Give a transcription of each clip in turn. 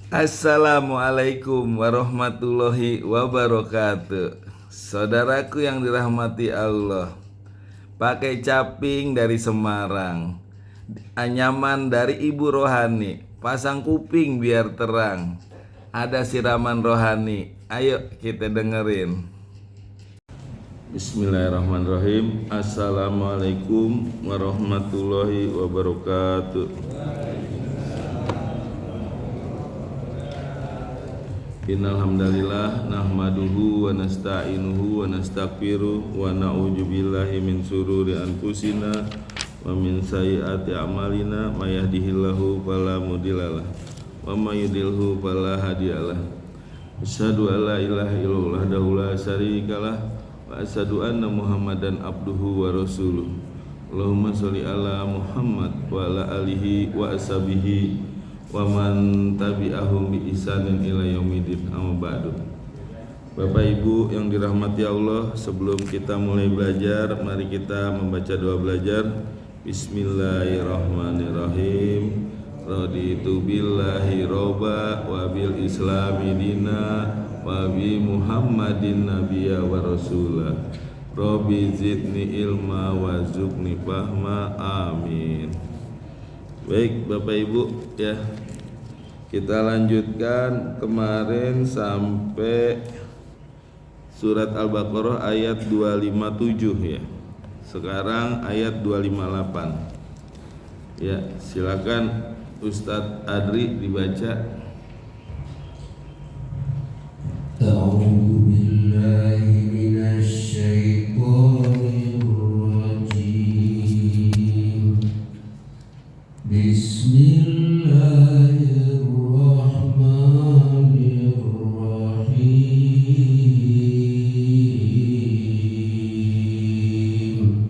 Assalamualaikum warahmatullahi wabarakatuh. Saudaraku yang dirahmati Allah, pakai caping dari Semarang, anyaman dari Ibu Rohani, pasang kuping biar terang. Ada siraman rohani, ayo kita dengerin. Bismillahirrahmanirrahim. Assalamualaikum warahmatullahi wabarakatuh. Innal hamdalillah nahmaduhu wa nasta'inuhu wa nastaghfiruh wa na'udzu billahi min syururi anfusina wa min sayyiati a'malina may yahdihillahu fala mudhillalah wa may yudhlilhu fala hadiyalah. Asyhadu an la ilaha illallah wahdahu la syarikalah wa asyhadu anna Muhammadan abduhu wa rasuluh. Allahumma sholli ala Muhammad wa ala alihi wa ashabihi wa man tabi'ahum bi ihsanin ila yaumidin, amma ba'du. Bapak Ibu yang dirahmati Allah, sebelum kita mulai belajar, mari kita membaca doa belajar. Bismillahirrahmanirrahim. Raditu billahi robba wa bil islami dina wa bi Muhammadin nabiyya wa rasulah. Rabbi zidni ilma wa zukni fahma, amin. Baik Bapak Ibu ya, kita lanjutkan kemarin sampai surat Al-Baqarah ayat 257 ya. Sekarang ayat 258. Ya, silakan Ustadz Adri dibaca. A'udzu billahi minasy syaithanir rajim. Bismillahirrahmanirrahim.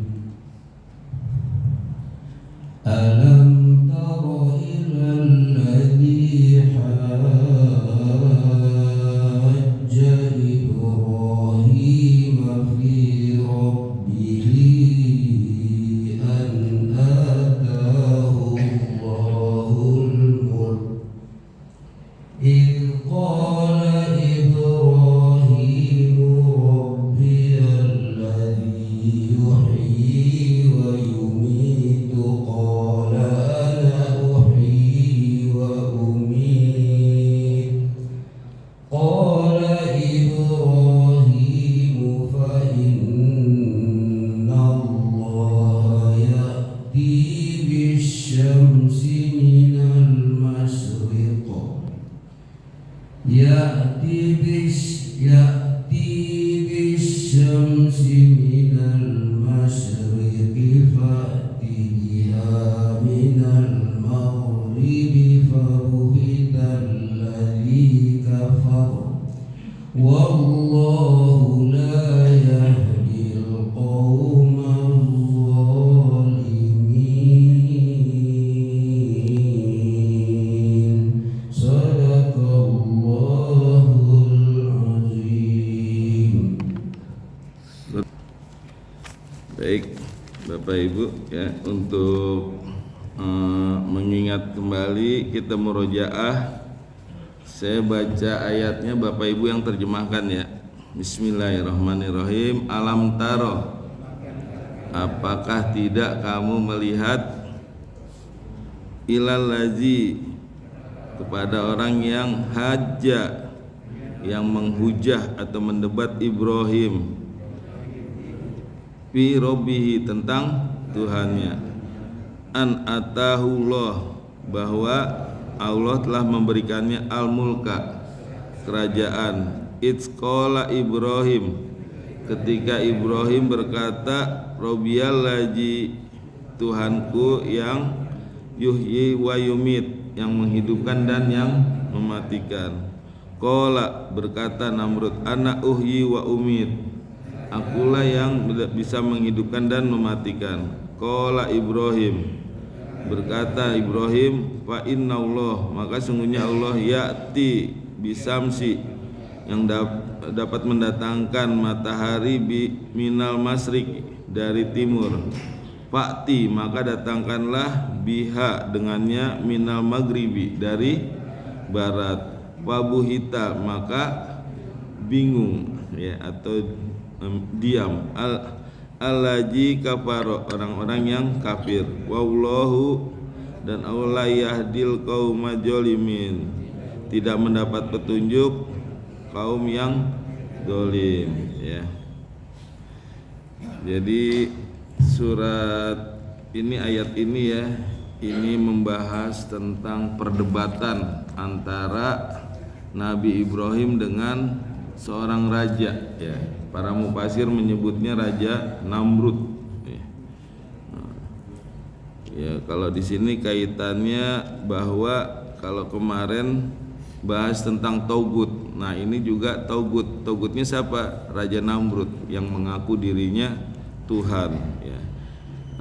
Alam tara ilal ladzi hajja Ibrahim fi rabbih an ataahu Allahul mulk idh qala Ibrahim rabbiyal ladzi yuhyi wa yumiitu qala ana uhyi wa umiit qala Ibrahim fa inna Allaha ya'ti bisyamsi minal masyriq ya'ti bisyamsi minal masyriqi fa'ti biha minal maghribi fabuhital ladzi kafar wallahu la yahdil qaumal zalimin. Sadaqallahul azim. Baik Bapak Ibu ya, untuk mengingat kembali kita murojaah, saya baca ayatnya, Bapak Ibu yang terjemahkan ya. Bismillahirrahmanirrahim. Alam taro, apakah tidak kamu melihat, ilal ladzi, kepada orang yang hajja, yang menghujah atau mendebat Ibrahim, fi rabbihi, tentang Tuhannya, an atahullah, bahwa Allah telah memberikannya al-mulka, kerajaan. Itzqala Ibrahim, ketika Ibrahim berkata, Rabbiyal ladzi, Tuhanku yang yuhyi wa yumit, yang menghidupkan dan yang mematikan. Qala, berkata Namrud, ana uhyi wa umit, akulah yang bisa menghidupkan dan mematikan. Qala Ibrahim, berkata Ibrahim, fa inna Allah, maka sungguhnya Allah, ya'ti bisamsi, yang dapat mendatangkan matahari, minal masrik, dari timur. Fakti, maka datangkanlah, biha, dengannya, minal maghribi, dari barat. Wabuhita, maka bingung ya atau diam. Allazi kafaro, orang-orang yang kafir. Wallahu, dan Allah yahdil qauma zalimin, tidak mendapat petunjuk kaum yang zalim ya. Jadi surat ini, ayat ini ya, ini membahas tentang perdebatan antara Nabi Ibrahim dengan seorang raja ya. Para mufasir menyebutnya Raja Namrud ya. Ya, kalau di sini kaitannya bahwa kalau kemarin bahas tentang Taugut. Nah, ini juga Taugut. Taugutnya siapa? Raja Namrud yang mengaku dirinya Tuhan ya.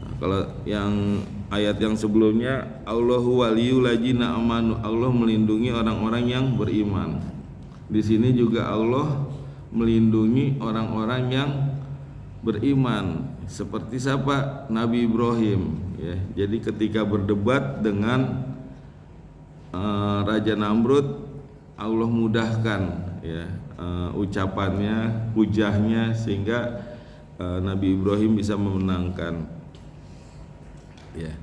Nah, kalau yang ayat yang sebelumnya, Allahu waliyul ladzina amanu, Allah melindungi orang-orang yang beriman. Di sini juga Allah melindungi orang-orang yang beriman. Seperti siapa? Nabi Ibrahim ya. Jadi ketika berdebat dengan Raja Namrud, Allah mudahkan ya ucapannya, hujahnya, sehingga Nabi Ibrahim bisa memenangkan. Ya.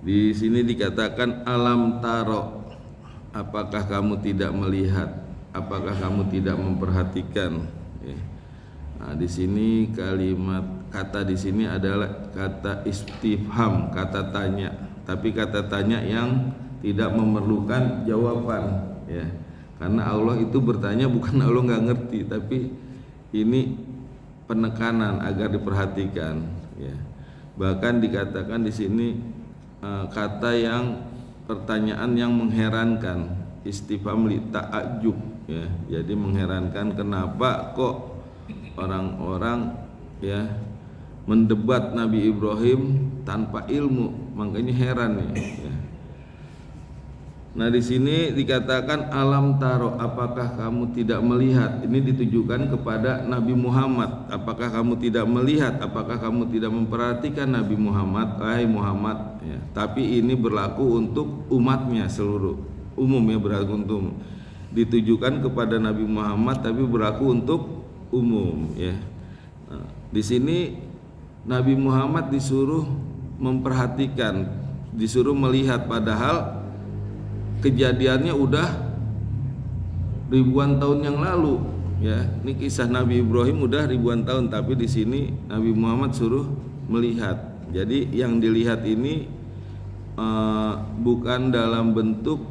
Di sini dikatakan alam taro, apakah kamu tidak melihat, apakah kamu tidak memperhatikan? Ya. Nah, di sini kalimat kata di sini adalah kata istifham, kata tanya, tapi kata tanya yang tidak memerlukan jawaban ya. Karena Allah itu bertanya bukan Allah nggak ngerti, tapi ini penekanan agar diperhatikan ya. Bahkan dikatakan di sini kata yang pertanyaan yang mengherankan, istifham li ta'ajjub ya. Jadi mengherankan, kenapa kok orang-orang ya mendebat Nabi Ibrahim tanpa ilmu, makanya heran ya. Nah, di sini dikatakan alam taro, apakah kamu tidak melihat? Ini ditujukan kepada Nabi Muhammad. Apakah kamu tidak melihat? Apakah kamu tidak memperhatikan Nabi Muhammad? Wahai Muhammad ya. Tapi ini berlaku untuk umatnya seluruh, umum ya, berlaku untuk, ditujukan kepada Nabi Muhammad tapi berlaku untuk umum ya. Nah, di sini Nabi Muhammad disuruh memperhatikan, disuruh melihat, padahal kejadiannya udah ribuan tahun yang lalu ya. Ini kisah Nabi Ibrahim udah ribuan tahun, tapi di sini Nabi Muhammad suruh melihat. Jadi yang dilihat ini bukan dalam bentuk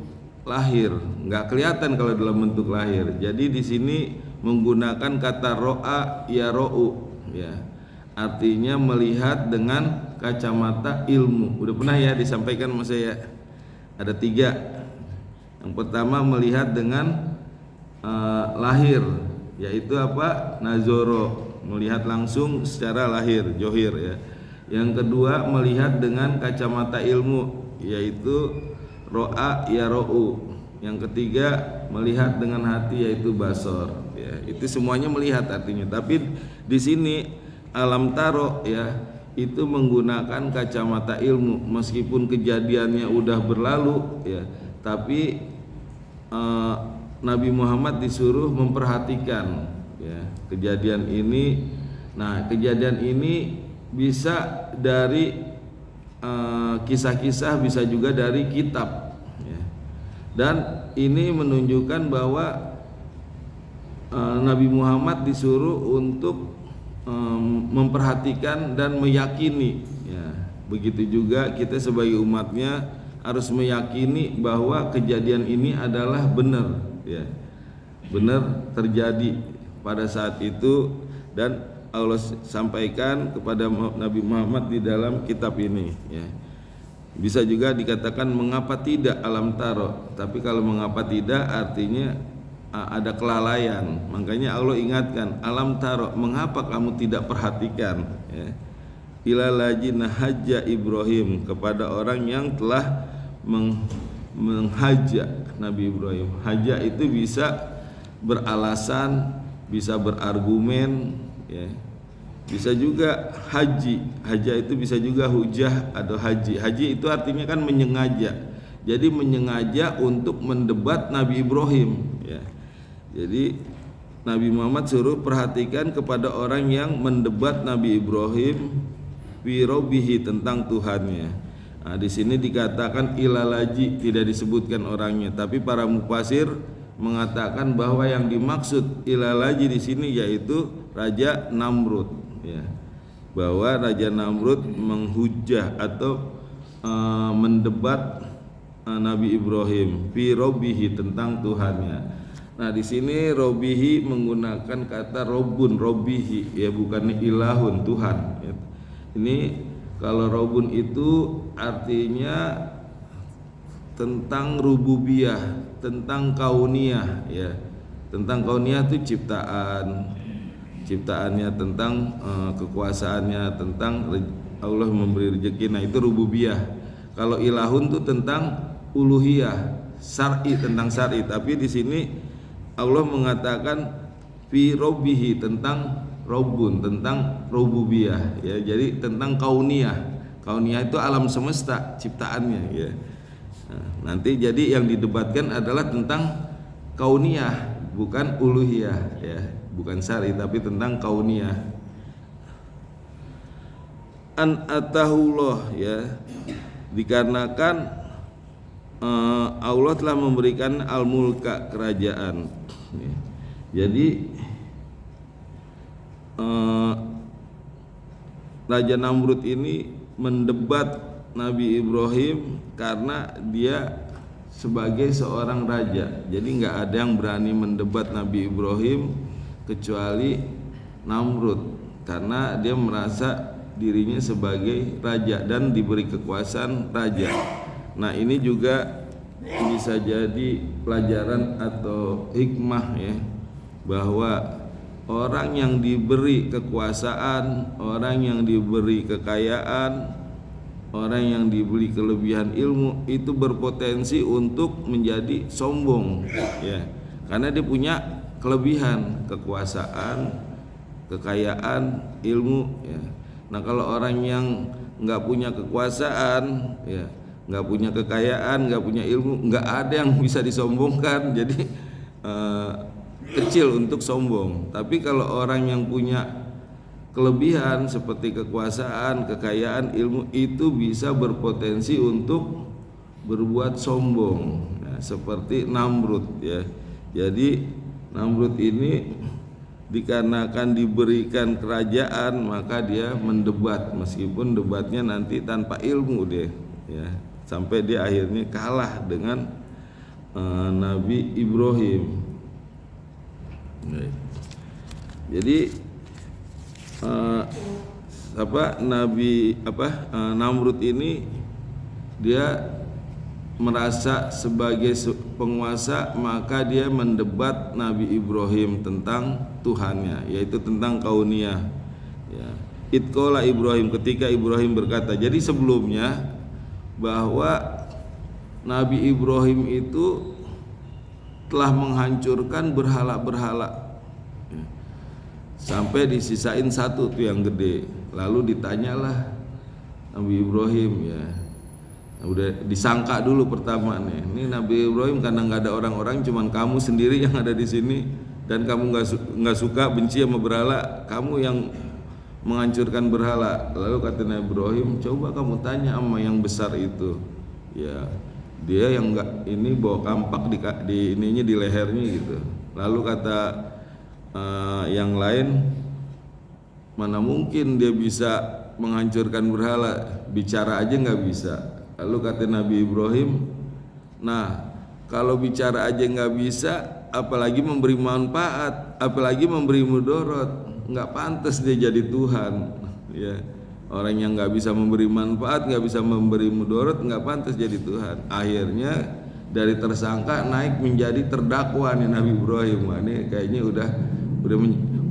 lahir, nggak kelihatan kalau dalam bentuk lahir. Jadi di sini menggunakan kata ro'a ya ro'u ya, artinya melihat dengan kacamata ilmu. Udah pernah ya disampaikan sama saya, ada 3. Yang pertama melihat dengan lahir, yaitu apa? Nazoro, melihat langsung secara lahir, johir ya. Yang kedua melihat dengan kacamata ilmu, yaitu ro'a ya ro'u. Yang ketiga melihat dengan hati, yaitu basor ya. Itu semuanya melihat artinya. Tapi di sini alam taro ya, itu menggunakan kacamata ilmu, meskipun kejadiannya udah berlalu ya, tapi Nabi Muhammad disuruh memperhatikan ya kejadian ini. Nah, kejadian ini bisa dari kisah-kisah, bisa juga dari kitab ya. Dan ini menunjukkan bahwa Nabi Muhammad disuruh untuk memperhatikan dan meyakini ya. Begitu juga kita sebagai umatnya harus meyakini bahwa kejadian ini adalah benar ya, benar terjadi pada saat itu, dan Allah sampaikan kepada Nabi Muhammad di dalam kitab ini ya. Bisa juga dikatakan mengapa tidak alam taro, tapi kalau mengapa tidak artinya ada kelalaian. Makanya Allah ingatkan alam taro, mengapa kamu tidak perhatikan ya. Ila ladzina hajja Ibrahim, kepada orang yang telah menghajak Nabi Ibrahim. Hajak itu bisa beralasan, bisa berargumen ya. Bisa juga haji. Haja itu bisa juga hujah atau haji. Haji itu artinya kan menyengaja. Jadi menyengaja untuk mendebat Nabi Ibrahim ya. Jadi Nabi Muhammad suruh perhatikan kepada orang yang mendebat Nabi Ibrahim fi rabbihi tentang Tuhannya. Nah, di sini dikatakan ilalaji, tidak disebutkan orangnya, tapi para mufasir mengatakan bahwa yang dimaksud ilalaji di sini yaitu Raja Namrud ya. Bahwa Raja Namrud menghujah atau mendebat Nabi Ibrahim fi rabbihi tentang Tuhannya. Nah, di sini robihi menggunakan kata robun, robihi ya, bukan ilahun, Tuhan ya. Ini kalau robun itu artinya tentang rububiyah, tentang kauniyah ya. Tentang kauniyah itu ciptaannya, tentang kekuasaannya, tentang Allah memberi rezeki. Nah, itu rububiyah. Kalau ilahun itu tentang uluhiyah, syar'i, tentang syar'i. Tapi di sini Allah mengatakan fi robbihi tentang robun, tentang rububiyah ya. Jadi tentang kauniyah. Kauniyah itu alam semesta ciptaannya ya. Nah, nanti jadi yang didebatkan adalah tentang kauniyah, bukan uluhiyah ya, bukan syar'i tapi tentang kauniyah. An atahullah ya, dikarenakan Allah telah memberikan al-mulka, kerajaan. Jadi Raja Namrud ini mendebat Nabi Ibrahim karena dia sebagai seorang raja. Jadi nggak ada yang berani mendebat Nabi Ibrahim kecuali Namrud, karena dia merasa dirinya sebagai raja dan diberi kekuasaan raja. Nah, ini juga bisa jadi pelajaran atau hikmah ya, bahwa orang yang diberi kekuasaan, orang yang diberi kekayaan, orang yang diberi kelebihan ilmu itu berpotensi untuk menjadi sombong ya, karena dia punya kelebihan, kekuasaan, kekayaan, ilmu ya. Nah, kalau orang yang nggak punya kekuasaan ya, nggak punya kekayaan, nggak punya ilmu, nggak ada yang bisa disombongkan, jadi kecil untuk sombong. Tapi kalau orang yang punya kelebihan seperti kekuasaan, kekayaan, ilmu, itu bisa berpotensi untuk berbuat sombong. Nah, seperti Namrud ya. Jadi Namrud ini dikarenakan diberikan kerajaan, maka dia mendebat, meskipun debatnya nanti tanpa ilmu dia ya, sampai dia akhirnya kalah dengan Nabi Ibrahim. Jadi Namrud ini dia merasa sebagai penguasa, maka dia mendebat Nabi Ibrahim tentang Tuhannya, yaitu tentang kauniyah ya. Itqala Ibrahim, ketika Ibrahim berkata. Jadi sebelumnya bahwa Nabi Ibrahim itu telah menghancurkan berhala-berhala ya, sampai disisain satu tuh yang gede. Lalu ditanyalah Nabi Ibrahim ya, udah disangka dulu pertama nih, ini Nabi Ibrahim karena nggak ada orang-orang, cuman kamu sendiri yang ada di sini, dan kamu nggak suka, benci sama berhala, kamu yang menghancurkan berhala. Lalu kata Nabi Ibrahim, coba kamu tanya sama yang besar itu ya, dia yang nggak ini bawa kampak di ininya, di lehernya gitu. Lalu kata yang lain, mana mungkin dia bisa menghancurkan berhala, bicara aja nggak bisa. Lalu kata Nabi Ibrahim, nah kalau bicara aja nggak bisa, apalagi memberi manfaat, apalagi memberi mudarat, nggak pantas dia jadi Tuhan ya. Orang yang nggak bisa memberi manfaat, nggak bisa memberi mudarat, nggak pantas jadi Tuhan. Akhirnya dari tersangka naik menjadi terdakwa nih Nabi Ibrahim. Wah, ini kayaknya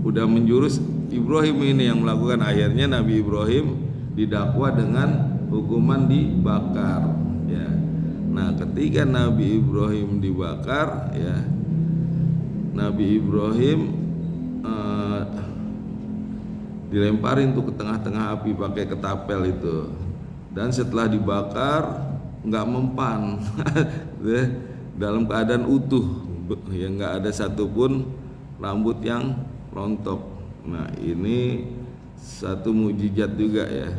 udah menjurus Ibrahim ini yang melakukan. Akhirnya Nabi Ibrahim didakwa dengan hukuman dibakar ya. Nah, ketika Nabi Ibrahim dibakar ya, Nabi Ibrahim dilemparin tuh ke tengah-tengah api pakai ketapel itu. Dan setelah dibakar nggak mempan dalam keadaan utuh, ya nggak ada satupun rambut yang rontok. Nah ini satu mukjizat juga ya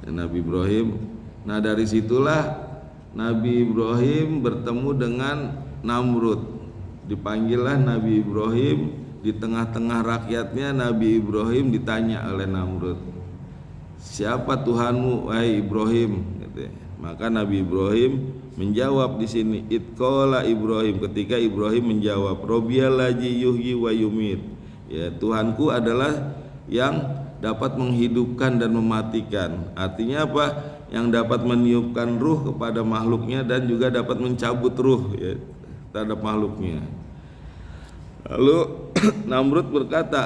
Nabi Ibrahim. Nah dari situlah Nabi Ibrahim bertemu dengan Namrud. Dipanggillah Nabi Ibrahim, di tengah-tengah rakyatnya Nabi Ibrahim ditanya oleh Namrud, siapa Tuhanmu wahai Ibrahim? Maka Nabi Ibrahim menjawab di sini, itqala Ibrahim, ketika Ibrahim menjawab, Rabbiyallazi yuhyi wa yumit, ya Tuhanku adalah yang dapat menghidupkan dan mematikan. Artinya apa? Yang dapat meniupkan ruh kepada makhluknya dan juga dapat mencabut ruh ya terhadap makhluknya. Lalu Namrud berkata,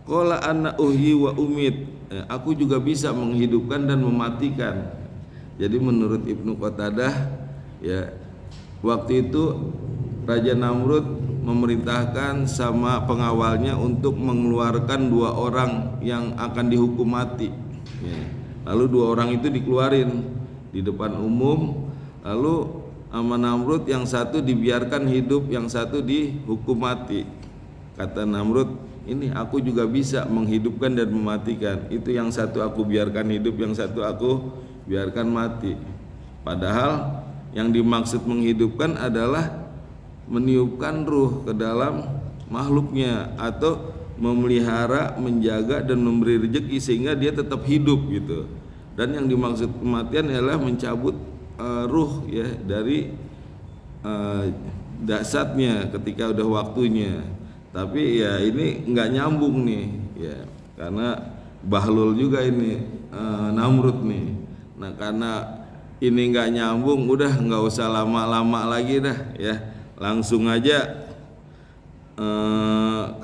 qala ana uhyi wa umit, aku juga bisa menghidupkan dan mematikan. Jadi menurut Ibnu Qatadah ya, waktu itu Raja Namrud memerintahkan sama pengawalnya untuk mengeluarkan 2 orang yang akan dihukum mati ya. Lalu 2 orang itu dikeluarin di depan umum. Lalu sama Namrud yang satu dibiarkan hidup, yang satu dihukum mati. Kata Namrud, ini aku juga bisa menghidupkan dan mematikan. Itu yang satu aku biarkan hidup, yang satu aku biarkan mati. Padahal yang dimaksud menghidupkan adalah meniupkan ruh ke dalam makhluknya, atau memelihara, menjaga dan memberi rezeki sehingga dia tetap hidup gitu. Dan yang dimaksud kematian adalah mencabut ruh ya dari dasarnya ketika udah waktunya. Tapi ya ini nggak nyambung nih ya, karena bahlul juga ini Namrud nih. Nah karena ini nggak nyambung, udah nggak usah lama-lama lagi dah ya, langsung aja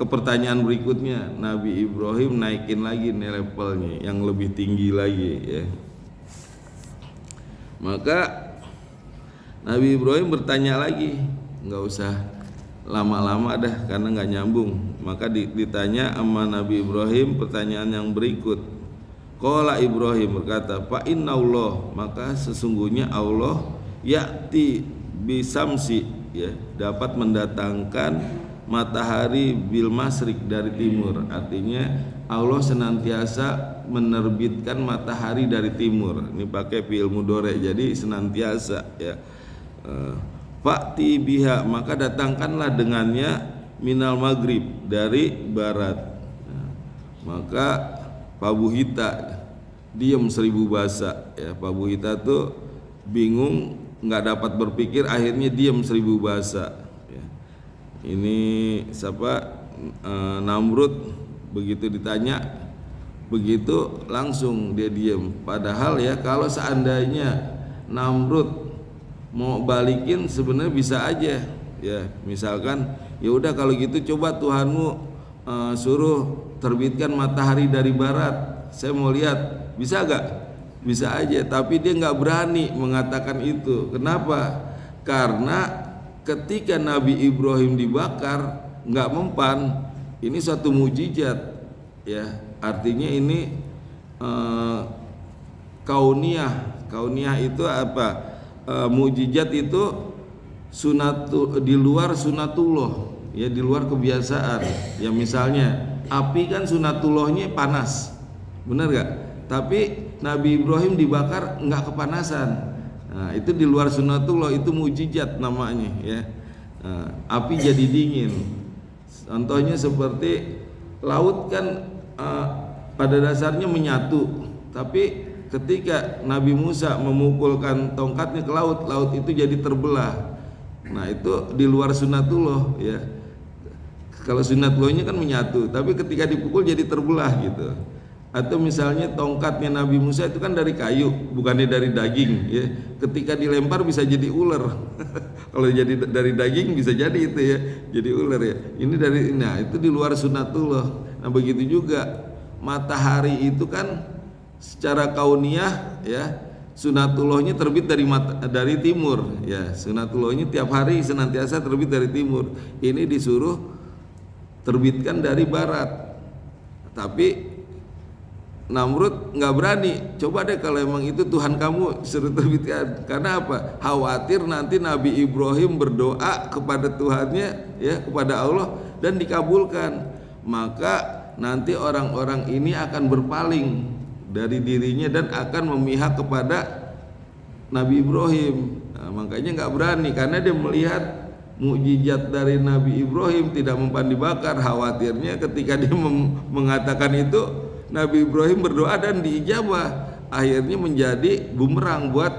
ke pertanyaan berikutnya. Nabi Ibrahim naikin lagi nih levelnya yang lebih tinggi lagi ya. Maka Nabi Ibrahim bertanya lagi, nggak usah lama-lama dah karena nggak nyambung. Maka ditanya sama Nabi Ibrahim pertanyaan yang berikut. Qala Ibrahim berkata, fa innallaha, maka sesungguhnya Allah ya'ti bisamsi ya, dapat mendatangkan matahari bil masrik dari timur. Artinya Allah senantiasa menerbitkan matahari dari timur. Ini pakai fi'il mudhari, jadi senantiasa ya. Fa'ti biha, maka datangkanlah dengannya minal maghrib, dari barat. Maka Pak Buhita diam 1000 bahasa ya. Pak Buhita tuh bingung, nggak dapat berpikir, akhirnya diam 1000 bahasa ya. Ini siapa? Namrud begitu ditanya begitu langsung dia diam. Padahal ya kalau seandainya Namrud mau balikin sebenarnya bisa aja ya. Misalkan ya udah kalau gitu coba Tuhanmu suruh terbitkan matahari dari barat, saya mau lihat, bisa gak? Bisa aja, tapi dia nggak berani mengatakan itu. Kenapa? Karena ketika Nabi Ibrahim dibakar nggak mempan, ini suatu mukjizat ya. Artinya ini kauniyah itu apa? Mukjizat itu di luar sunatullah ya, di luar kebiasaan ya. Misalnya api kan sunatullahnya panas, benar gak? Tapi Nabi Ibrahim dibakar nggak kepanasan. Nah, itu di luar sunatullah, itu mukjizat namanya ya. Api jadi dingin. Contohnya seperti laut kan pada dasarnya menyatu, tapi ketika Nabi Musa memukulkan tongkatnya ke laut, laut itu jadi terbelah. Nah itu di luar sunatullah ya. Kalau sunatullahnya kan menyatu, tapi ketika dipukul jadi terbelah gitu. Atau misalnya tongkatnya Nabi Musa itu kan dari kayu, bukannya dari daging ya. Ketika dilempar bisa jadi ular. Kalau jadi dari daging bisa jadi itu ya, jadi ular ya. Ini dari, nah itu di luar sunatullah. Nah begitu juga matahari itu kan secara kauniyah ya, sunatullahnya terbit dari timur ya. Sunatullahnya tiap hari senantiasa terbit dari timur. Ini disuruh terbitkan dari barat. Tapi Namrud nggak berani. Coba deh kalau emang itu Tuhan kamu, suruh terbitkan. Karena apa? Khawatir nanti Nabi Ibrahim berdoa kepada Tuhannya, ya, kepada Allah, dan dikabulkan. Maka nanti orang-orang ini akan berpaling dari dirinya dan akan memihak kepada Nabi Ibrahim. Nah, makanya nggak berani, karena dia melihat mukjizat dari Nabi Ibrahim tidak mempan dibakar. Khawatirnya ketika dia mengatakan itu, Nabi Ibrahim berdoa dan diijabah, akhirnya menjadi bumerang buat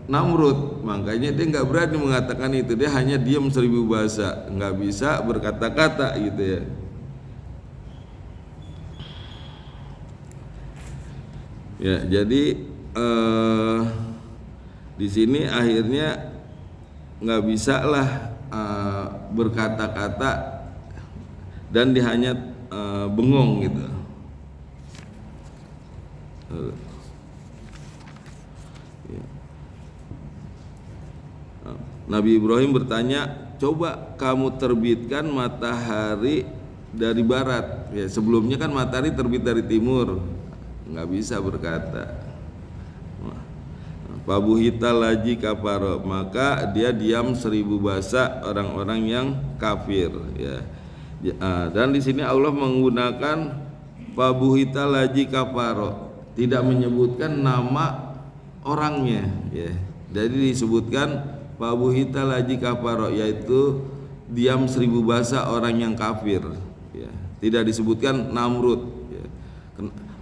Namrud. Makanya dia nggak berani mengatakan itu, dia hanya diam 1000 bahasa, nggak bisa berkata-kata gitu ya. Ya, jadi di sini akhirnya nggak bisa lah berkata-kata dan dia hanya bengong gitu. Nabi Ibrahim bertanya, coba kamu terbitkan matahari dari barat. Ya, sebelumnya kan matahari terbit dari timur, nggak bisa berkata. Fabuhita laji kafaro, maka dia diam 1000 bahasa orang-orang yang kafir, ya. Dan di sini Allah menggunakan fabuhita laji kafaro, tidak menyebutkan nama orangnya, ya. Jadi disebutkan fabuhita laji kafaro, yaitu diam 1000 bahasa orang yang kafir, ya. Tidak disebutkan Namrud, ya.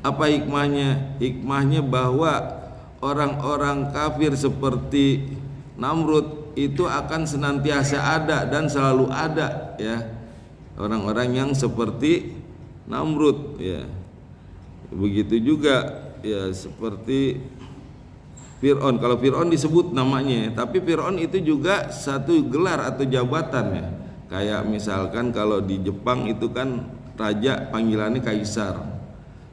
Apa hikmahnya? Hikmahnya bahwa orang-orang kafir seperti Namrud itu akan senantiasa ada dan selalu ada, ya. Orang-orang yang seperti Namrud, ya. Begitu juga ya seperti Fir'aun. Kalau Fir'aun disebut namanya, tapi Fir'aun itu juga satu gelar atau jabatan, ya. Kayak misalkan kalau di Jepang itu kan raja panggilannya kaisar.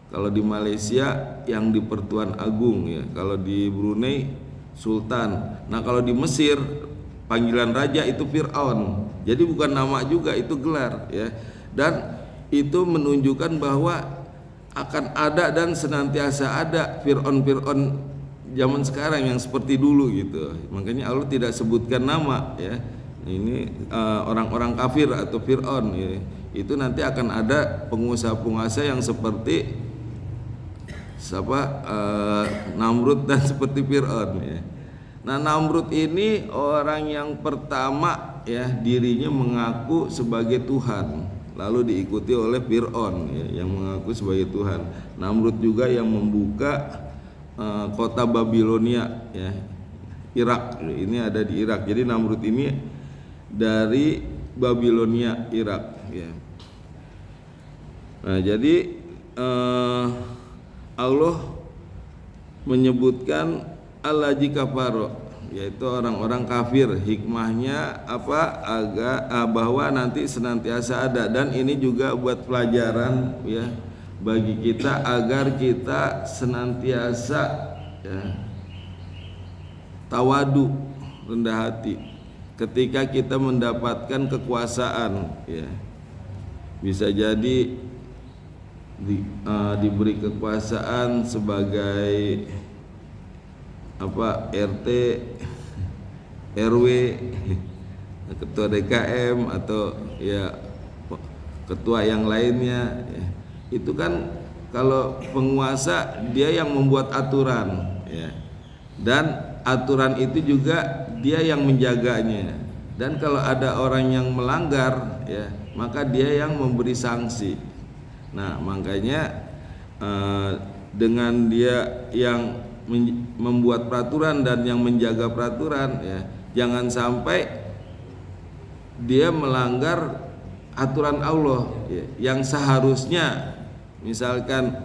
Kalau di Malaysia yang di Pertuan Agung, ya. Kalau di Brunei sultan. Nah, kalau di Mesir panggilan raja itu Fir'aun. Jadi bukan nama juga, itu gelar, ya. Dan itu menunjukkan bahwa akan ada dan senantiasa ada Fir'aun zaman sekarang yang seperti dulu gitu. Makanya Allah tidak sebutkan nama, ya. Ini orang-orang kafir atau Fir'aun, ya. Itu nanti akan ada penguasa-penguasa yang seperti Namrud dan seperti Fir'aun, ya. Nah, Namrud ini orang yang pertama, ya, dirinya mengaku sebagai Tuhan, lalu diikuti oleh Fir'aun, ya, yang mengaku sebagai Tuhan. Namrud juga yang membuka kota Babilonia, ya, Irak. Ini ada di Irak. Jadi Namrud ini dari Babilonia, Irak, ya. Nah, jadi Allah menyebutkan al-laji kafaro, yaitu orang-orang kafir. Hikmahnya apa? Bahwa nanti senantiasa ada, dan ini juga buat pelajaran, ya, bagi kita agar kita senantiasa, ya, tawadu, rendah hati ketika kita mendapatkan kekuasaan, ya. Bisa jadi diberi kekuasaan sebagai RT, RW, ketua DKM, atau ya ketua yang lainnya, ya. Itu kan kalau penguasa dia yang membuat aturan, ya. Dan aturan itu juga dia yang menjaganya. Dan kalau ada orang yang melanggar, ya, maka dia yang memberi sanksi. Nah, makanya dengan dia yang membuat peraturan dan yang menjaga peraturan, ya, jangan sampai dia melanggar aturan Allah, ya, yang seharusnya misalkan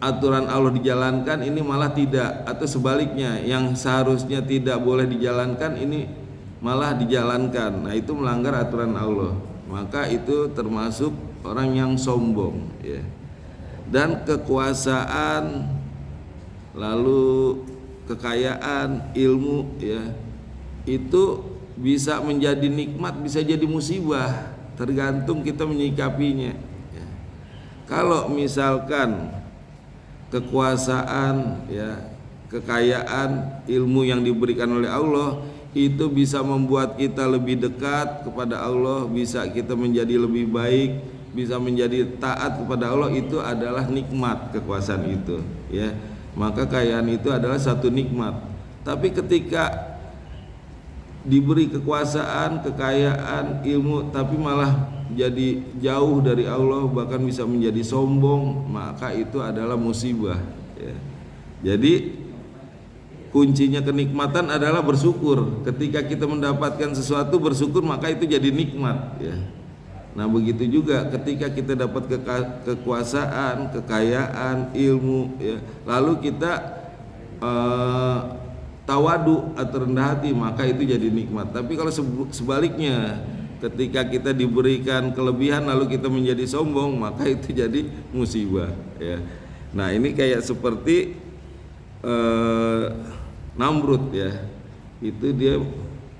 aturan Allah dijalankan ini malah tidak, atau sebaliknya yang seharusnya tidak boleh dijalankan ini malah dijalankan. Nah, itu melanggar aturan Allah, maka itu termasuk orang yang sombong, ya. Dan kekuasaan, lalu kekayaan, ilmu, ya, itu bisa menjadi nikmat, bisa jadi musibah, tergantung kita menyikapinya, ya. Kalau misalkan kekuasaan, ya, kekayaan, ilmu yang diberikan oleh Allah itu bisa membuat kita lebih dekat kepada Allah, bisa kita menjadi lebih baik, bisa menjadi taat kepada Allah, itu adalah nikmat kekuasaan itu, ya. Maka kekayaan itu adalah satu nikmat. Tapi ketika diberi kekuasaan, kekayaan, ilmu tapi malah jadi jauh dari Allah, bahkan bisa menjadi sombong, maka itu adalah musibah, ya. Jadi kuncinya kenikmatan adalah bersyukur. Ketika kita mendapatkan sesuatu bersyukur, maka itu jadi nikmat, ya. Nah begitu juga ketika kita dapat kekuasaan, kekayaan, ilmu, ya, lalu kita tawadu atau rendah hati, maka itu jadi nikmat. Tapi kalau sebaliknya, ketika kita diberikan kelebihan lalu kita menjadi sombong, maka itu jadi musibah, ya. Nah ini kayak seperti Namrud, ya. Itu dia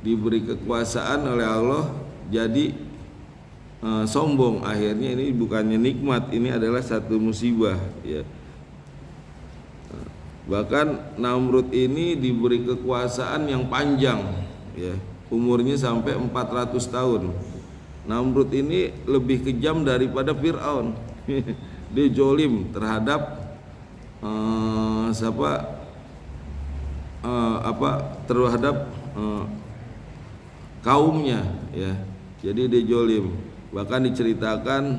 diberi kekuasaan oleh Allah jadi sombong, akhirnya ini bukannya nikmat, ini adalah satu musibah, ya. Bahkan Namrud ini diberi kekuasaan yang panjang, ya, umurnya sampai 400 tahun. Namrud ini lebih kejam daripada Fir'aun. Dia jolim terhadap terhadap kaumnya, ya. Jadi dia jolim. Bahkan diceritakan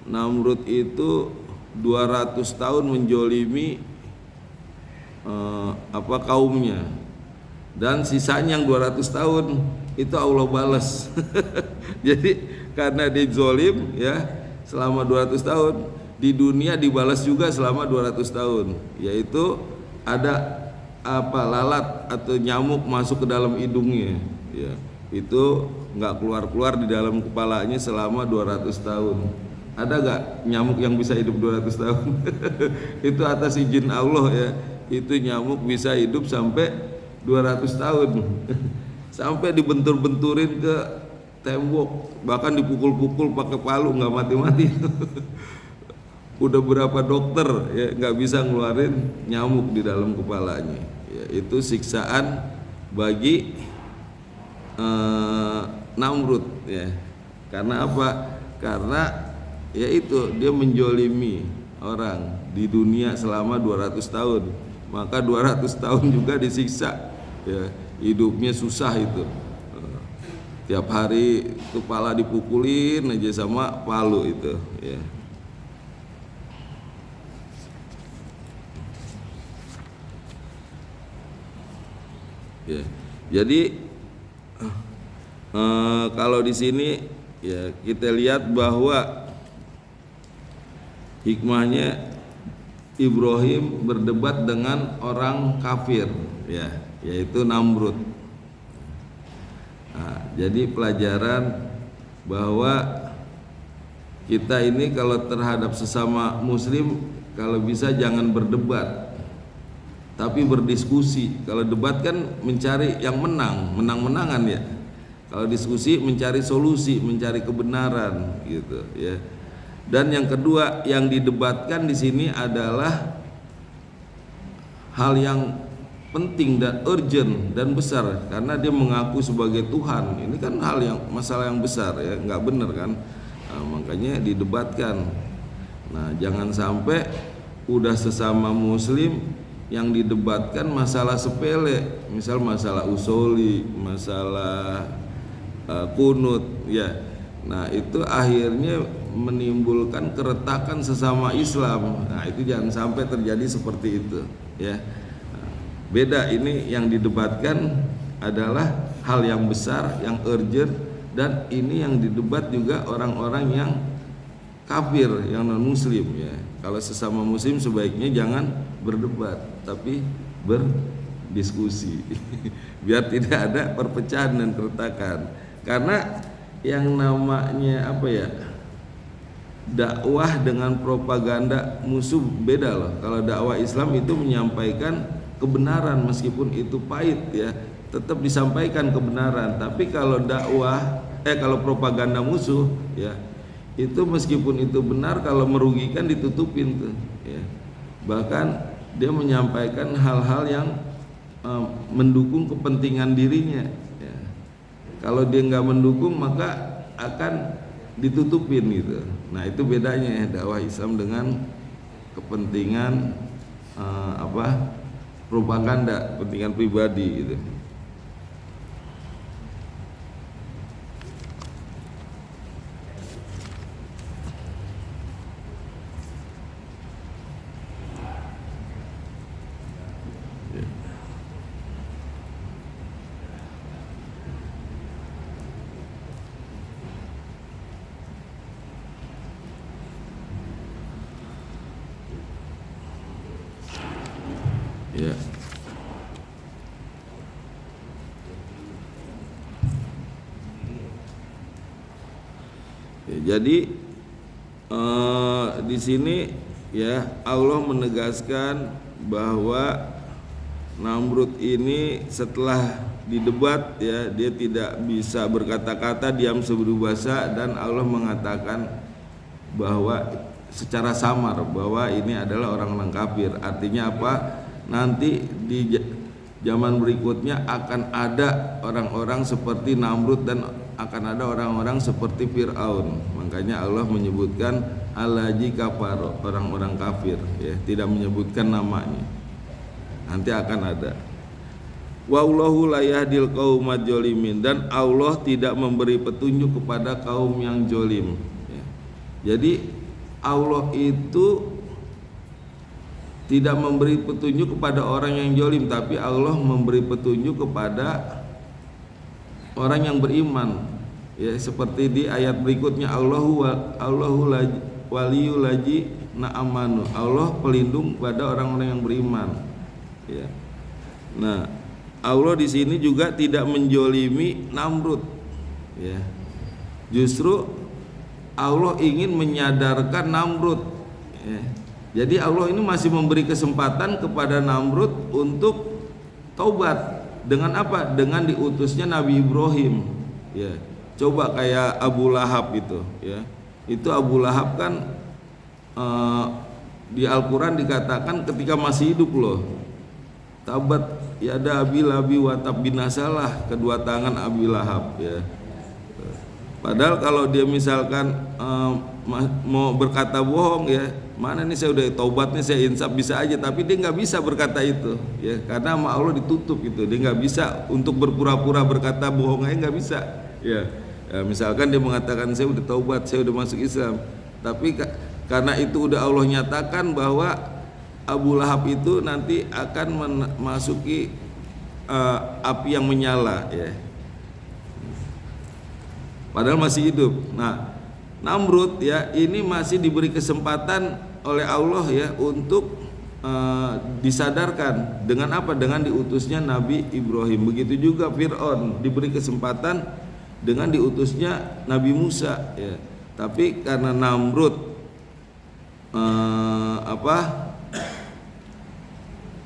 Namrud itu 200 tahun menjolimi kaumnya, dan sisanya yang 200 tahun itu Allah balas. Jadi karena dia zolim, ya, selama 200 tahun, di dunia dibalas juga selama 200 tahun, yaitu ada lalat atau nyamuk masuk ke dalam hidungnya, ya. Itu nggak keluar di dalam kepalanya selama 200 tahun. Ada nggak nyamuk yang bisa hidup 200 tahun? Itu atas izin Allah, ya. Itu nyamuk bisa hidup sampai 200 tahun. Sampai dibentur-benturin ke tembok, bahkan dipukul-pukul pakai palu, nggak mati-mati. Udah berapa dokter, ya, nggak bisa ngeluarin nyamuk di dalam kepalanya, ya. Itu siksaan bagi Namrud, ya. Karena apa? Karena yaitu dia menjolimi orang di dunia selama 200 tahun. Maka 200 tahun juga disiksa, ya. Hidupnya susah itu. Tiap hari kepala dipukulin aja sama palu itu, ya. Ya. Jadi kalau di sini, ya, kita lihat bahwa hikmahnya Ibrahim berdebat dengan orang kafir, ya, yaitu Namrud. Nah, jadi pelajaran bahwa kita ini kalau terhadap sesama muslim, kalau bisa jangan berdebat, tapi berdiskusi. Kalau debat kan mencari yang menang-menangan, ya. Kalau diskusi mencari solusi, mencari kebenaran, gitu, ya. Dan yang kedua yang didebatkan di sini adalah hal yang penting dan urgent dan besar, karena dia mengaku sebagai Tuhan. Ini kan masalah yang besar, ya, nggak benar kan? Nah, makanya didebatkan. Nah, jangan sampai udah sesama muslim yang didebatkan masalah sepele, misal masalah usuli, masalah kunut, ya. Nah itu akhirnya menimbulkan keretakan sesama Islam. Nah itu jangan sampai terjadi seperti itu, ya. Beda, ini yang didebatkan adalah hal yang besar, yang urgent, dan ini yang didebat juga orang-orang yang kafir, yang non muslim, ya. Kalau sesama muslim sebaiknya jangan berdebat, tapi berdiskusi. Biar tidak ada perpecahan dan keretakan. Karena yang namanya dakwah dengan propaganda musuh beda loh. Kalau dakwah Islam itu menyampaikan kebenaran meskipun itu pahit, ya, tetap disampaikan kebenaran. Tapi kalau kalau propaganda musuh, ya, itu meskipun itu benar, kalau merugikan ditutupin tuh ya. Bahkan dia menyampaikan hal-hal yang mendukung kepentingan dirinya ya. Kalau dia nggak mendukung maka akan ditutupin gitu. Nah itu bedanya ya dakwah Islam dengan kepentingan propaganda, kepentingan pribadi gitu. Ya. Ya, jadi di sini ya Allah menegaskan bahwa Namrud ini setelah didebat ya dia tidak bisa berkata-kata, diam sebelum basa, dan Allah mengatakan bahwa secara samar bahwa ini adalah orang-orang kafir. Artinya apa? Nanti di zaman berikutnya akan ada orang-orang seperti Namrud dan akan ada orang-orang seperti Fir'aun. Makanya Allah menyebutkan alaji kafar, orang-orang kafir ya, tidak menyebutkan namanya. Nanti akan ada. Wallahu la yahdil qaumaz zalimin, dan Allah tidak memberi petunjuk kepada kaum yang zalim ya. Jadi Allah itu tidak memberi petunjuk kepada orang yang zalim, tapi Allah memberi petunjuk kepada orang yang beriman ya, seperti di ayat berikutnya, Allahu waliyul ladzina amanu, Allah pelindung pada orang-orang yang beriman ya. Nah Allah di sini juga tidak menjolimi Namrud ya, justru Allah ingin menyadarkan Namrud ya. Jadi Allah ini masih memberi kesempatan kepada Namrud untuk taubat. Dengan apa? Dengan diutusnya Nabi Ibrahim ya. Coba kayak Abu Lahab itu ya. Itu Abu Lahab kan di Al-Quran dikatakan ketika masih hidup loh, tabat yada abi labi watab binasalah, kedua tangan Abi Lahab ya. Padahal kalau dia misalkan mau berkata bohong ya, mana nih saya udah taubat nih, saya insaf bisa aja, tapi dia nggak bisa berkata itu ya, karena sama Allah ditutup itu, dia nggak bisa untuk berpura-pura berkata bohong aja nggak bisa ya. Misalkan dia mengatakan saya udah taubat, saya udah masuk Islam, tapi karena itu udah Allah nyatakan bahwa Abu Lahab itu nanti akan memasuki api yang menyala ya, padahal masih hidup. Nah Namrud ya ini masih diberi kesempatan oleh Allah ya untuk disadarkan. Dengan apa? Dengan diutusnya Nabi Ibrahim. Begitu juga Fir'aun diberi kesempatan dengan diutusnya Nabi Musa ya. Tapi karena Namrud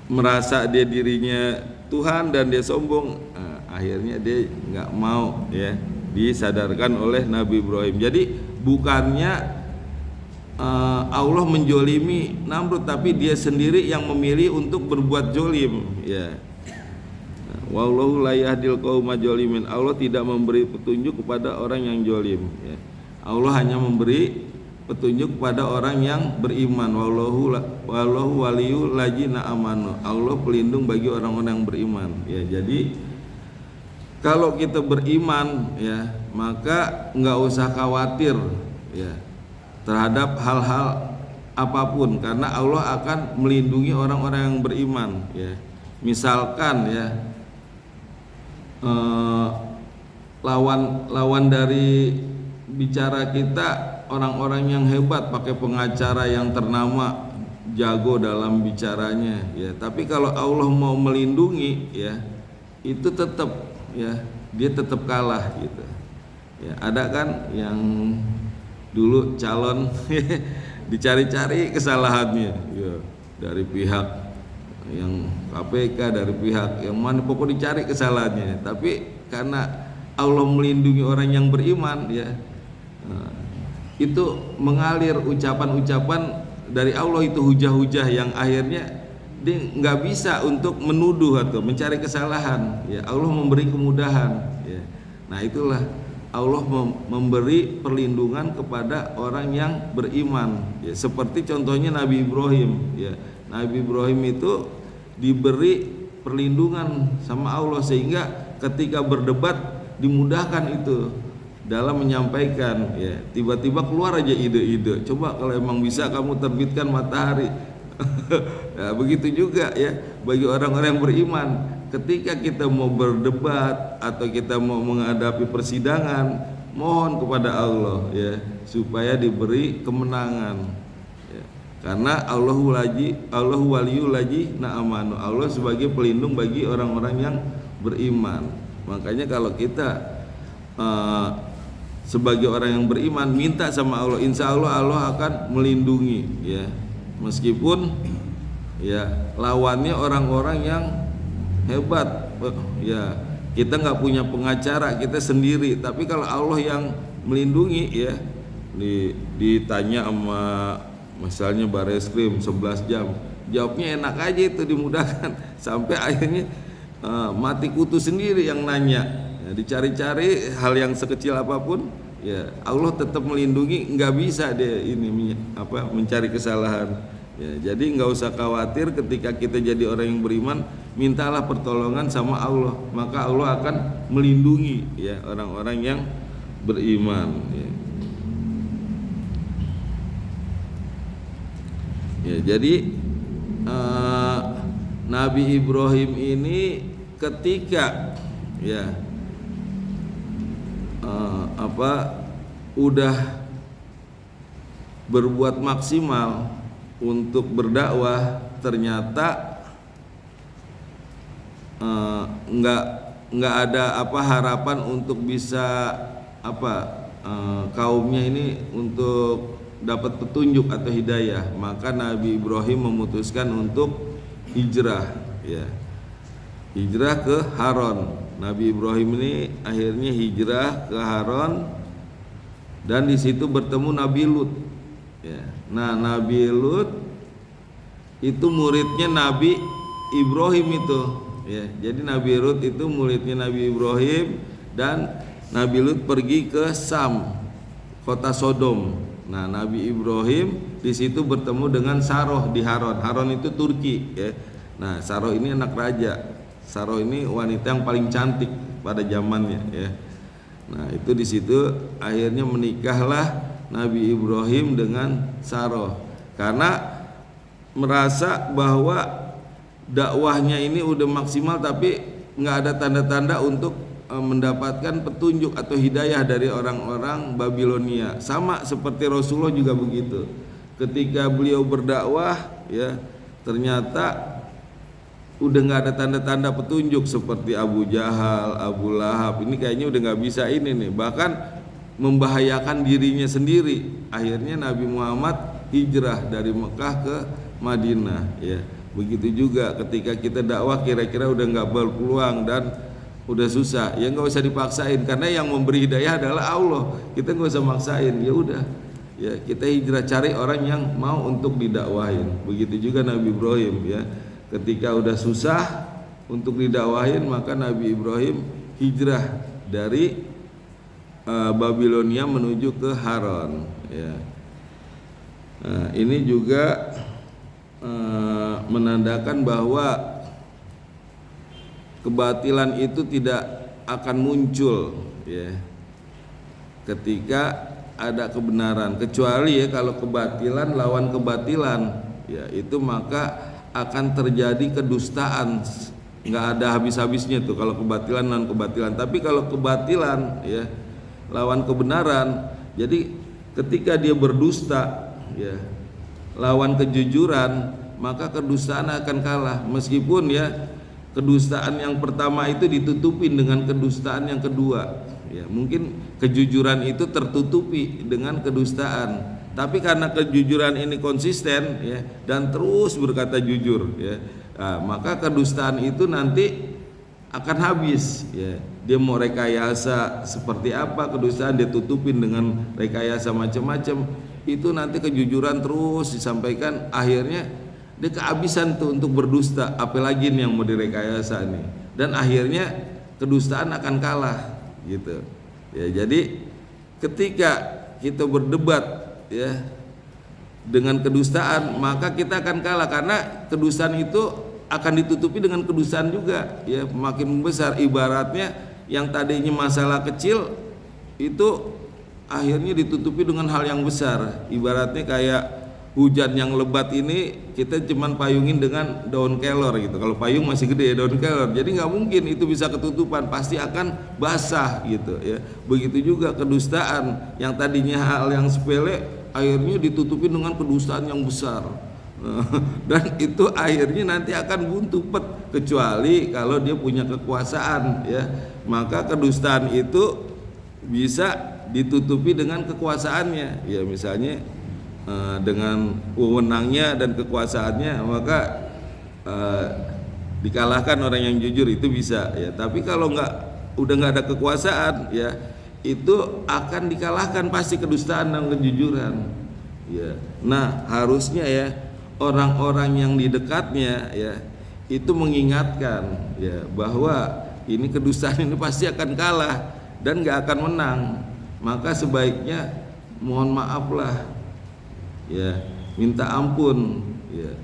merasa dia dirinya Tuhan dan dia sombong, akhirnya dia nggak mau ya disadarkan oleh Nabi Ibrahim. Jadi bukannya Allah menjolimi Namrud, tapi dia sendiri yang memilih untuk berbuat jolim ya. Wallahu la yahdil qaumaz zalimin, Allah tidak memberi petunjuk kepada orang yang jolim ya. Allah hanya memberi petunjuk kepada orang yang beriman. Wallahu waliyul ladzina amanu, Allah pelindung bagi orang-orang yang beriman ya. Jadi kalau kita beriman ya, maka nggak usah khawatir ya terhadap hal-hal apapun, karena Allah akan melindungi orang-orang yang beriman ya. Misalkan ya lawan dari bicara kita orang-orang yang hebat, pakai pengacara yang ternama, jago dalam bicaranya ya, tapi kalau Allah mau melindungi ya, itu tetap ya dia tetap kalah gitu ya. Ada kan yang dulu calon dicari-cari kesalahannya ya, dari pihak yang KPK, dari pihak yang mana, pokok dicari kesalahannya, tapi karena Allah melindungi orang yang beriman ya, itu mengalir ucapan-ucapan dari Allah, itu hujah-hujah yang akhirnya dia nggak bisa untuk menuduh atau mencari kesalahan. Ya, Allah memberi kemudahan. Ya. Nah itulah Allah memberi perlindungan kepada orang yang beriman. Ya, seperti contohnya Nabi Ibrahim. Ya, Nabi Ibrahim itu diberi perlindungan sama Allah sehingga ketika berdebat dimudahkan itu dalam menyampaikan. Ya, tiba-tiba keluar aja ide-ide. Coba kalau emang bisa kamu terbitkan matahari. Nah, begitu juga ya bagi orang-orang yang beriman, ketika kita mau berdebat atau kita mau menghadapi persidangan, mohon kepada Allah ya supaya diberi kemenangan ya. Karena Allahu waliyul ladzina amanu, Allah sebagai pelindung bagi orang-orang yang beriman. Makanya kalau kita sebagai orang yang beriman minta sama Allah, insya Allah Allah akan melindungi ya. Meskipun ya lawannya orang-orang yang hebat ya, kita nggak punya pengacara, kita sendiri, tapi kalau Allah yang melindungi ya, ditanya sama misalnya Bareskrim 11 jam, jawabnya enak aja, itu dimudahkan sampai akhirnya mati kutu sendiri yang nanya ya, dicari-cari hal yang sekecil apapun ya, Allah tetap melindungi, nggak bisa dia ini mencari kesalahan. Ya, jadi nggak usah khawatir ketika kita jadi orang yang beriman, mintalah pertolongan sama Allah, maka Allah akan melindungi ya orang-orang yang beriman. Ya, jadi Nabi Ibrahim ini ketika ya udah berbuat maksimal untuk berdakwah, ternyata nggak ada harapan untuk bisa kaumnya ini untuk dapat petunjuk atau hidayah. Maka Nabi Ibrahim memutuskan untuk hijrah ya, hijrah ke Haran. Nabi Ibrahim ini akhirnya hijrah ke Haran dan di situ bertemu Nabi Lut ya. Nah, Nabi Lut itu muridnya Nabi Ibrahim itu ya. Jadi Nabi Lut itu muridnya Nabi Ibrahim, dan Nabi Lut pergi ke Sam, kota Sodom. Nah, Nabi Ibrahim di situ bertemu dengan Saroh di Haran. Haran itu Turki ya. Nah, Saroh ini anak raja. Saroh ini wanita yang paling cantik pada zamannya ya. Nah, itu di situ akhirnya menikahlah Nabi Ibrahim dengan Saroh, karena merasa bahwa dakwahnya ini udah maksimal tapi nggak ada tanda-tanda untuk mendapatkan petunjuk atau hidayah dari orang-orang Babilonia. Sama seperti Rasulullah juga begitu. Ketika beliau berdakwah ya, ternyata udah nggak ada tanda-tanda petunjuk seperti Abu Jahal, Abu Lahab. Ini kayaknya udah nggak bisa ini nih, bahkan membahayakan dirinya sendiri. Akhirnya Nabi Muhammad hijrah dari Mekah ke Madinah ya. Begitu juga ketika kita dakwah kira-kira udah nggak berpeluang dan udah susah, ya nggak usah dipaksain, karena yang memberi hidayah adalah Allah. Kita nggak usah maksain, ya udah ya, kita hijrah cari orang yang mau untuk didakwahin. Begitu juga Nabi Ibrahim ya, ketika udah susah untuk didakwahin, maka Nabi Ibrahim hijrah dari Babilonia menuju ke Haran ya. Nah, ini juga menandakan bahwa kebatilan itu tidak akan muncul ya ketika ada kebenaran, kecuali ya kalau kebatilan lawan kebatilan ya, itu maka akan terjadi kedustaan, nggak ada habis-habisnya tuh kalau kebatilan lawan kebatilan. Tapi kalau kebatilan ya lawan kebenaran, jadi ketika dia berdusta ya lawan kejujuran, maka kedustaan akan kalah. Meskipun ya kedustaan yang pertama itu ditutupin dengan kedustaan yang kedua ya, mungkin kejujuran itu tertutupi dengan kedustaan, tapi karena kejujuran ini konsisten ya dan terus berkata jujur ya, nah, maka kedustaan itu nanti akan habis ya. Dia mau rekayasa seperti apa kedustaan, dia tutupin dengan rekayasa macam-macam, itu nanti kejujuran terus disampaikan, akhirnya dia kehabisan tuh untuk berdusta, apalagi nih yang mau direkayasa nih, dan akhirnya kedustaan akan kalah gitu ya. Jadi ketika kita berdebat ya dengan kedustaan, maka kita akan kalah, karena kedustaan itu akan ditutupi dengan kedustaan juga ya, makin membesar. Ibaratnya yang tadinya masalah kecil itu akhirnya ditutupi dengan hal yang besar. Ibaratnya kayak hujan yang lebat ini, kita cuman payungin dengan daun kelor gitu. Kalau payung masih gede ya, daun kelor, jadi nggak mungkin itu bisa ketutupan, pasti akan basah gitu ya. Begitu juga kedustaan, yang tadinya hal yang sepele akhirnya ditutupi dengan kedustaan yang besar. Dan itu akhirnya nanti akan buntu pet, kecuali kalau dia punya kekuasaan ya, maka kedustaan itu bisa ditutupi dengan kekuasaannya ya. Misalnya dengan wewenangnya dan kekuasaannya, maka dikalahkan orang yang jujur, itu bisa ya. Tapi kalau udah nggak ada kekuasaan ya, itu akan dikalahkan pasti kedustaan dan kejujuran ya. Nah harusnya ya orang-orang yang di dekatnya ya itu mengingatkan ya bahwa ini kedustaan ini pasti akan kalah dan nggak akan menang, maka sebaiknya mohon maaflah ya, minta ampun ya,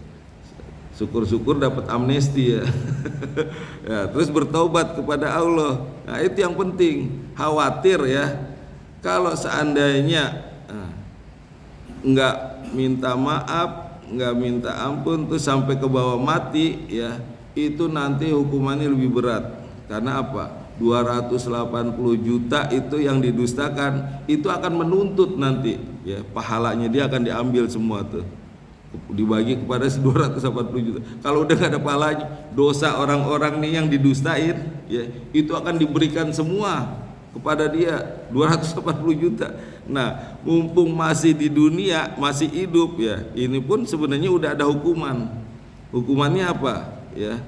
syukur-syukur dapat amnesti ya. Ya terus bertobat kepada Allah. Nah itu yang penting. Khawatir ya kalau seandainya nggak minta maaf, nggak minta ampun tuh sampai ke bawah mati ya, itu nanti hukumannya lebih berat. Karena apa? 280 juta itu yang didustakan, itu akan menuntut nanti ya, pahalanya dia akan diambil semua tuh, dibagi kepada 280 juta. Kalau udah gak ada pahalanya, dosa orang-orang nih yang didustain ya, itu akan diberikan semua kepada dia 280 juta. Nah, mumpung masih di dunia, masih hidup ya, ini pun sebenarnya udah ada hukuman. Hukumannya apa? Ya,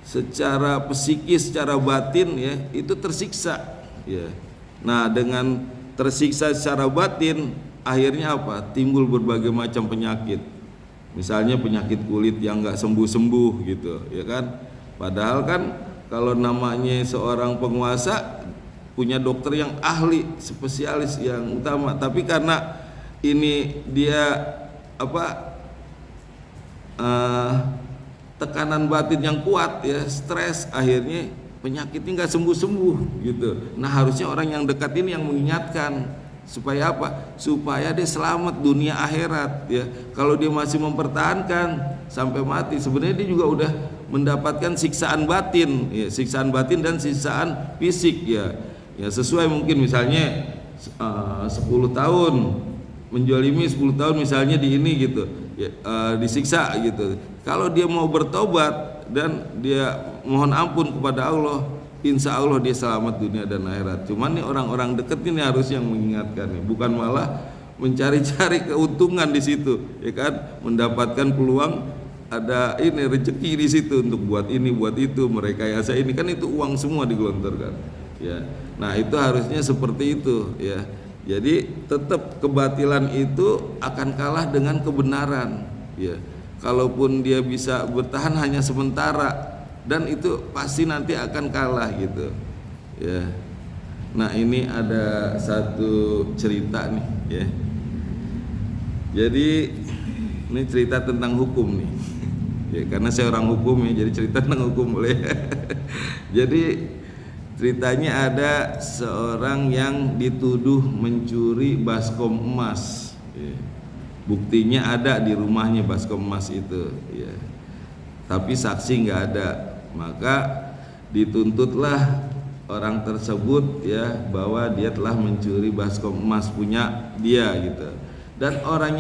secara psikis, secara batin ya, itu tersiksa ya. Nah, dengan tersiksa secara batin, akhirnya apa? Timbul berbagai macam penyakit. Misalnya penyakit kulit yang nggak sembuh-sembuh gitu, ya kan? Padahal kan kalau namanya seorang penguasa punya dokter yang ahli, spesialis yang utama, tapi karena ini dia tekanan batin yang kuat ya, stres, akhirnya penyakitnya nggak sembuh-sembuh gitu. Nah harusnya orang yang dekat ini yang mengingatkan supaya apa? Supaya dia selamat dunia akhirat ya. Kalau dia masih mempertahankan sampai mati, sebenarnya dia juga udah mendapatkan siksaan batin ya, siksaan batin dan siksaan fisik ya. Ya sesuai mungkin misalnya 10 tahun menjolimi, 10 tahun misalnya di ini gitu ya, disiksa gitu. Kalau dia mau bertobat dan dia mohon ampun kepada Allah, insya Allah dia selamat dunia dan akhirat. Cuman nih orang-orang deket ini harus yang mengingatkan nih, bukan malah mencari-cari keuntungan di situ, ya kan? Mendapatkan peluang, ada ini rezeki di situ untuk buat ini, buat itu, merekayasa ini, kan itu uang semua digelontorkan. Ya, nah itu harusnya seperti itu ya. Jadi tetap kebatilan itu akan kalah dengan kebenaran ya. Kalaupun dia bisa bertahan hanya sementara, dan itu pasti nanti akan kalah gitu ya. Nah ini ada satu cerita nih ya. Jadi ini cerita tentang hukum nih ya, karena saya orang hukum ya, jadi cerita tentang hukum boleh. Jadi ceritanya ada seorang yang dituduh mencuri baskom emas ya. Buktinya ada di rumahnya baskom emas itu ya. Tapi saksi nggak ada, maka dituntutlah orang tersebut ya, bahwa dia telah mencuri baskom emas punya dia gitu. Dan orang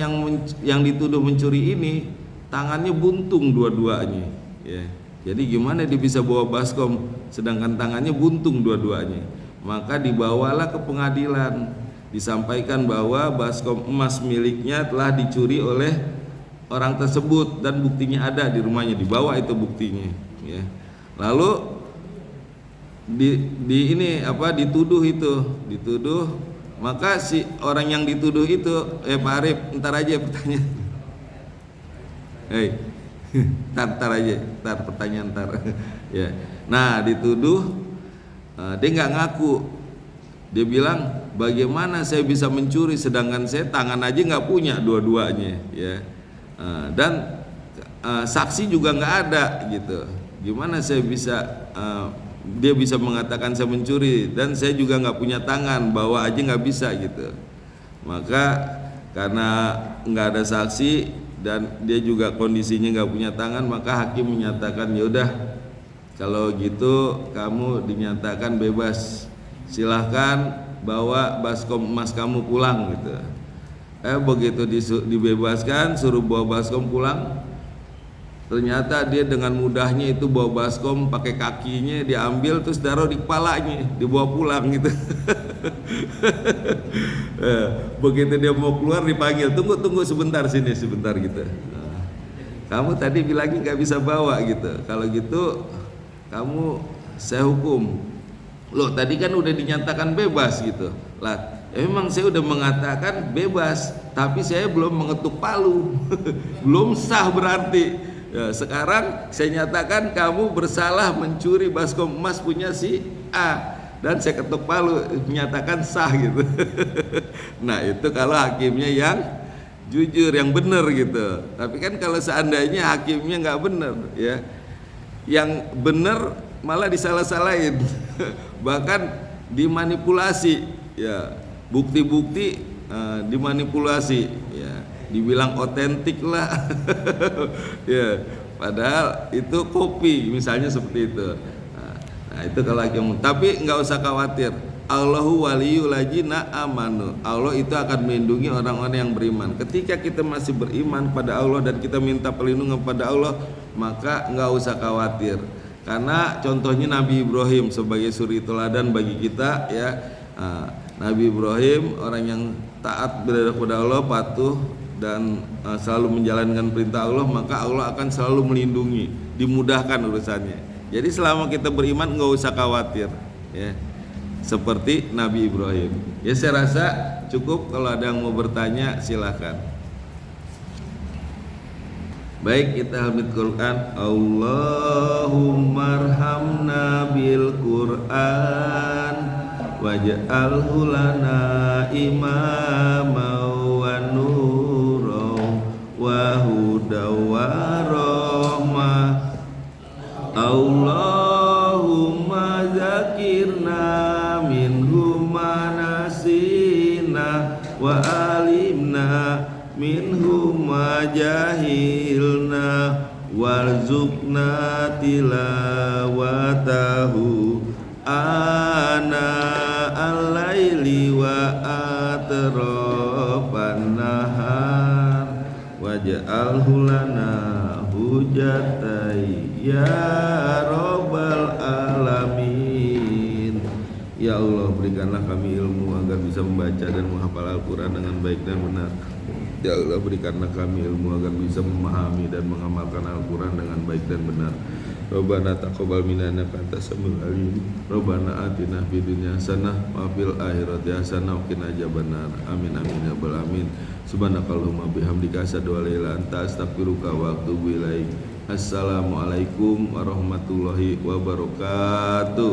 yang dituduh mencuri ini tangannya buntung dua-duanya ya. Jadi gimana dia bisa bawa baskom sedangkan tangannya buntung dua-duanya? Maka dibawalah ke pengadilan, disampaikan bahwa baskom emas miliknya telah dicuri oleh orang tersebut dan buktinya ada di rumahnya, dibawa itu buktinya ya. Lalu di ini apa dituduh maka si orang yang dituduh itu Pak Arif ntar aja pertanyaan. Hei, ntar aja, ntar pertanyaan ntar. Ya, nah dituduh, dia nggak ngaku, dia bilang bagaimana saya bisa mencuri sedangkan saya tangan aja nggak punya dua-duanya, ya, dan saksi juga nggak ada gitu. Gimana saya bisa, dia bisa mengatakan saya mencuri dan saya juga nggak punya tangan, bawa aja nggak bisa gitu. Maka karena nggak ada saksi dan dia juga kondisinya nggak punya tangan, maka hakim menyatakan ya udah kalau gitu kamu dinyatakan bebas, silahkan bawa baskom emas kamu pulang gitu. Begitu dibebaskan, suruh bawa baskom pulang, ternyata dia dengan mudahnya itu bawa baskom pakai kakinya diambil terus taruh di kepalanya, dibawa pulang gitu. Begitu dia mau keluar dipanggil, tunggu sebentar sini sebentar gitu. Kamu tadi bilangnya nggak bisa bawa gitu, kalau gitu kamu saya hukum. Loh tadi kan udah dinyatakan bebas gitu lah. Memang saya udah mengatakan bebas, tapi saya belum mengetuk palu. Belum sah berarti. Ya, sekarang saya nyatakan kamu bersalah mencuri baskom emas punya si A dan saya ketuk palu menyatakan sah gitu. Nah itu kalau hakimnya yang jujur, yang benar gitu. Tapi kan kalau seandainya hakimnya nggak benar, ya, yang benar malah disalah-salahin, bahkan dimanipulasi, ya, bukti-bukti dimanipulasi, ya. Dibilang otentik lah. Ya, padahal itu kopi misalnya seperti itu. Nah itu kalau hakim. Tapi nggak usah khawatir, Allahu waliyul ladzina amanu. Allah itu akan melindungi orang-orang yang beriman. Ketika kita masih beriman pada Allah dan kita minta perlindungan pada Allah, maka nggak usah khawatir. Karena contohnya Nabi Ibrahim sebagai suri teladan bagi kita, ya. Nabi Ibrahim orang yang taat kepada Allah, patuh dan selalu menjalankan perintah Allah, maka Allah akan selalu melindungi, dimudahkan urusannya. Jadi selama kita beriman nggak usah khawatir, ya, seperti Nabi Ibrahim. Ya saya rasa cukup, kalau ada yang mau bertanya silahkan. Baik, kita hamid Quran. Allahummarhamna bil Quran waj'alhu lana imama wa nura wa huda wa rahmah. Allahumma zakirna minhu ma nasina wa alimna minhu ma jahilna warzuqna tilawatahu ana al-laili wa atrafan nahar waj'alhu lana hujatai ya rabbal alamin. Ya Allah, berikanlah kami ilmu agar bisa membaca dan menghafal Al-Quran dengan baik dan benar. Ya Allah, berikanlah kami ilmu agar bisa memahami dan mengamalkan Al-Quran dengan baik dan benar. Rabbana taqabbal minna innaka antas samiul alim. Rabbana atina fid dunya hasanah wa fil akhirati hasanah wa qina adzabannar. Amin amin ya rabbal alamin. Subhanakallahumma bihamdika asyhadu an la ilaha illa anta astaghfiruka wa atubu ilaik. Assalamualaikum warahmatullahi wabarakatuh.